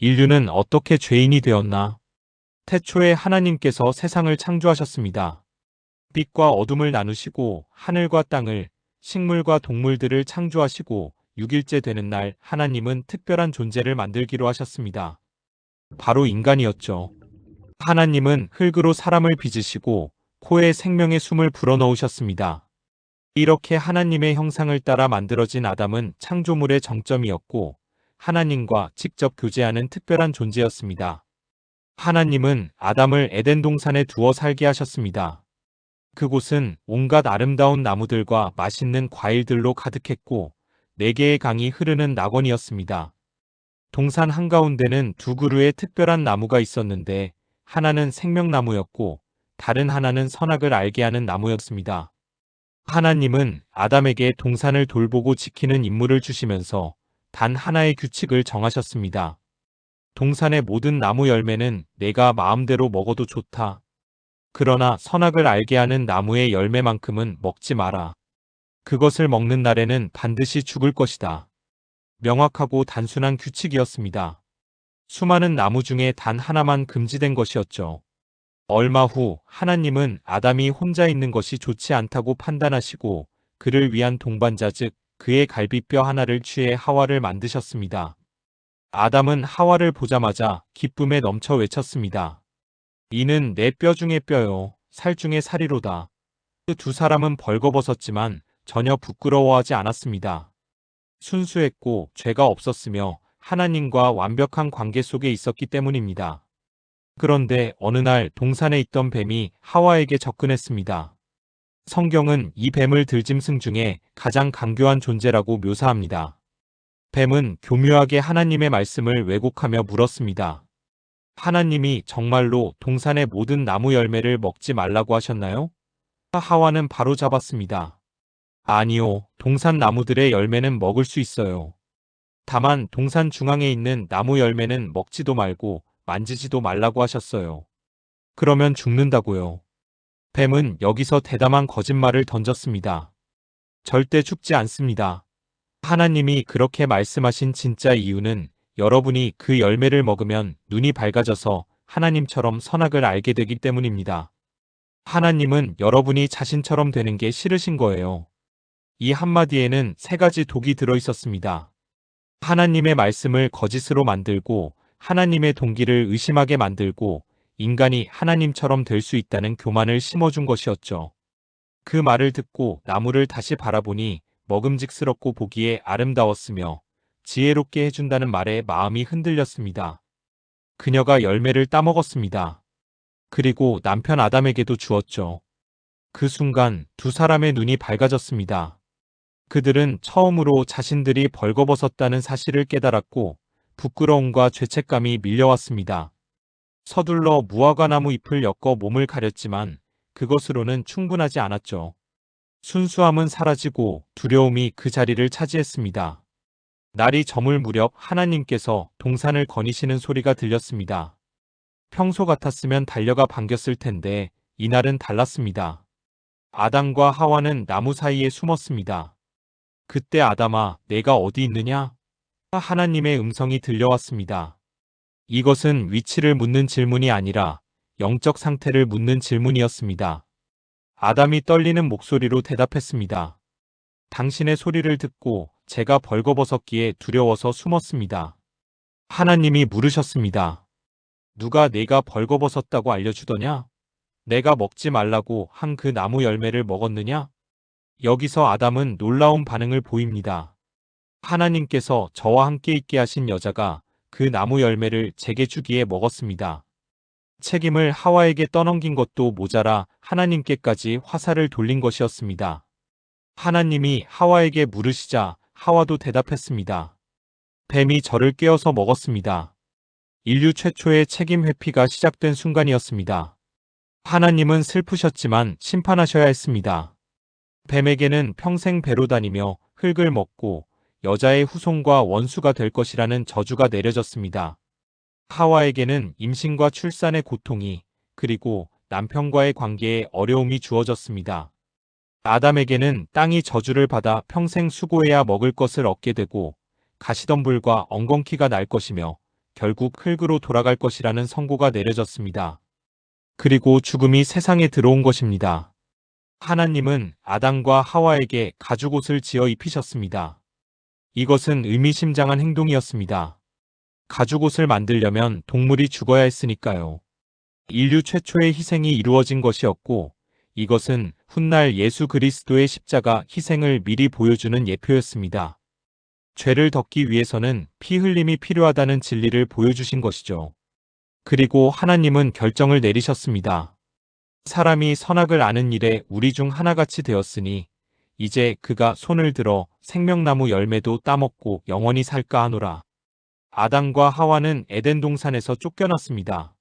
인류는 어떻게 죄인이 되었나? 태초에 하나님께서 세상을 창조하셨습니다. 빛과 어둠을 나누시고 하늘과 땅을, 식물과 동물들을 창조하시고 6일째 되는 날 하나님은 특별한 존재를 만들기로 하셨습니다. 바로 인간이었죠. 하나님은 흙으로 사람을 빚으시고 코에 생명의 숨을 불어넣으셨습니다. 이렇게 하나님의 형상을 따라 만들어진 아담은 창조물의 정점이었고 하나님과 직접 교제하는 특별한 존재였습니다. 하나님은 아담을 에덴 동산에 두어 살게 하셨습니다. 그곳은 온갖 아름다운 나무들과 맛있는 과일들로 가득했고 4개의 강이 흐르는 낙원이었습니다. 동산 한가운데는 2그루의 특별한 나무가 있었는데 하나는 생명나무였고 다른 하나는 선악을 알게 하는 나무였습니다. 하나님은 아담에게 동산을 돌보고 지키는 임무를 주시면서 단 하나의 규칙을 정하셨습니다. 동산의 모든 나무 열매는 내가 마음대로 먹어도 좋다. 그러나 선악을 알게 하는 나무의 열매만큼은 먹지 마라. 그것을 먹는 날에는 반드시 죽을 것이다. 명확하고 단순한 규칙이었습니다. 수많은 나무 중에 단 하나만 금지된 것이었죠. 얼마 후 하나님은 아담이 혼자 있는 것이 좋지 않다고 판단하시고 그를 위한 동반자 즉 그의 갈비뼈 하나를 취해 하와를 만드셨습니다. 아담은 하와를 보자마자 기쁨에 넘쳐 외쳤습니다. 이는 내 뼈 중의 뼈요, 살 중의 살이로다. 그 2사람은 벌거벗었지만 전혀 부끄러워하지 않았습니다. 순수했고 죄가 없었으며 하나님과 완벽한 관계 속에 있었기 때문입니다. 그런데 어느 날 동산에 있던 뱀이 하와에게 접근했습니다. 성경은 이 뱀을 들짐승 중에 가장 강교한 존재라고 묘사합니다. 뱀은 교묘하게 하나님의 말씀을 왜곡하며 물었습니다. 하나님이 정말로 동산의 모든 나무 열매를 먹지 말라고 하셨나요? 하와는 바로 잡았습니다. 아니요, 동산 나무들의 열매는 먹을 수 있어요. 다만 동산 중앙에 있는 나무 열매는 먹지도 말고 만지지도 말라고 하셨어요. 그러면 죽는다고요. 뱀은 여기서 대담한 거짓말을 던졌습니다. 절대 죽지 않습니다. 하나님이 그렇게 말씀하신 진짜 이유는 여러분이 그 열매를 먹으면 눈이 밝아져서 하나님처럼 선악을 알게 되기 때문입니다. 하나님은 여러분이 자신처럼 되는 게 싫으신 거예요. 이 한마디에는 3가지 독이 들어 있었습니다. 하나님의 말씀을 거짓으로 만들고 하나님의 동기를 의심하게 만들고 인간이 하나님처럼 될 수 있다는 교만을 심어준 것이었죠. 그 말을 듣고 나무를 다시 바라보니 먹음직스럽고 보기에 아름다웠으며 지혜롭게 해준다는 말에 마음이 흔들렸습니다. 그녀가 열매를 따먹었습니다. 그리고 남편 아담에게도 주었죠. 그 순간 2사람의 눈이 밝아졌습니다. 그들은 처음으로 자신들이 벌거벗었다는 사실을 깨달았고 부끄러움과 죄책감이 밀려왔습니다. 서둘러 무화과나무 잎을 엮어 몸을 가렸지만 그것으로는 충분하지 않았죠. 순수함은 사라지고 두려움이 그 자리를 차지했습니다. 날이 저물 무렵 하나님께서 동산을 거니시는 소리가 들렸습니다. 평소 같았으면 달려가 반겼을 텐데 이날은 달랐습니다. 아담과 하와는 나무 사이에 숨었습니다. 그때 아담아, 내가 어디 있느냐? 하나님의 음성이 들려왔습니다. 이것은 위치를 묻는 질문이 아니라 영적 상태를 묻는 질문이었습니다. 아담이 떨리는 목소리로 대답했습니다. 당신의 소리를 듣고 제가 벌거벗었기에 두려워서 숨었습니다. 하나님이 물으셨습니다. 누가 내가 벌거벗었다고 알려주더냐? 내가 먹지 말라고 한 그 나무 열매를 먹었느냐? 여기서 아담은 놀라운 반응을 보입니다. 하나님께서 저와 함께 있게 하신 여자가 그 나무 열매를 제게 주기에 먹었습니다. 책임을 하와에게 떠넘긴 것도 모자라 하나님께까지 화살을 돌린 것이었습니다. 하나님이 하와에게 물으시자 하와도 대답했습니다. 뱀이 저를 꿰어서 먹었습니다. 인류 최초의 책임 회피가 시작된 순간이었습니다. 하나님은 슬프셨지만 심판하셔야 했습니다. 뱀에게는 평생 배로 다니며 흙을 먹고 여자의 후손과 원수가 될 것이라는 저주가 내려졌습니다. 하와에게는 임신과 출산의 고통이 그리고 남편과의 관계에 어려움이 주어졌습니다. 아담에게는 땅이 저주를 받아 평생 수고해야 먹을 것을 얻게 되고 가시덤불과 엉겅퀴가 날 것이며 결국 흙으로 돌아갈 것이라는 선고가 내려졌습니다. 그리고 죽음이 세상에 들어온 것입니다. 하나님은 아담과 하와에게 가죽옷을 지어 입히셨습니다. 이것은 의미심장한 행동이었습니다. 가죽옷을 만들려면 동물이 죽어야 했으니까요. 인류 최초의 희생이 이루어진 것이었고, 이것은 훗날 예수 그리스도의 십자가 희생을 미리 보여주는 예표였습니다. 죄를 덮기 위해서는 피 흘림이 필요하다는 진리를 보여주신 것이죠. 그리고 하나님은 결정을 내리셨습니다. 사람이 선악을 아는 일에 우리 중 하나같이 되었으니 이제 그가 손을 들어 생명나무 열매도 따먹고 영원히 살까 하노라. 아담과 하와는 에덴 동산에서 쫓겨났습니다.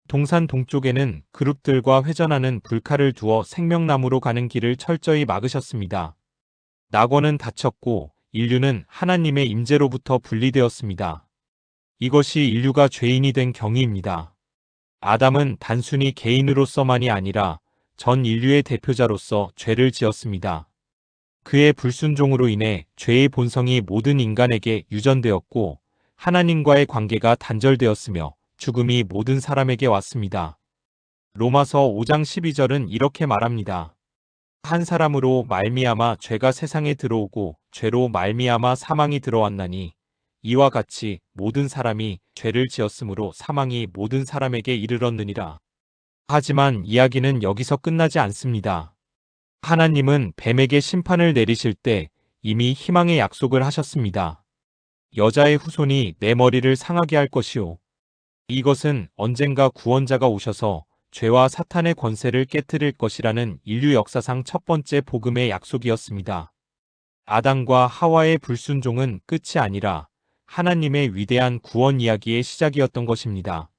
동산 동쪽에는 그룹들과 회전하는 불칼을 두어 생명나무로 가는 길을 철저히 막으셨습니다. 낙원은 닫혔고 인류는 하나님의 임재로부터 분리되었습니다. 이것이 인류가 죄인이 된 경위입니다. 아담은 단순히 개인으로서만이 아니라 전 인류의 대표자로서 죄를 지었습니다. 그의 불순종으로 인해 죄의 본성이 모든 인간에게 유전되었고 하나님과의 관계가 단절되었으며 죽음이 모든 사람에게 왔습니다. 로마서 5장 12절은 이렇게 말합니다. 한 사람으로 말미암아 죄가 세상에 들어오고 죄로 말미암아 사망이 들어왔나니 이와 같이 모든 사람이 죄를 지었으므로 사망이 모든 사람에게 이르렀느니라. 하지만 이야기는 여기서 끝나지 않습니다. 하나님은 뱀에게 심판을 내리실 때 이미 희망의 약속을 하셨습니다. 여자의 후손이 내 머리를 상하게 할 것이요. 이것은 언젠가 구원자가 오셔서 죄와 사탄의 권세를 깨트릴 것이라는 인류 역사상 첫 번째 복음의 약속이었습니다. 아담과 하와의 불순종은 끝이 아니라 하나님의 위대한 구원 이야기의 시작이었던 것입니다.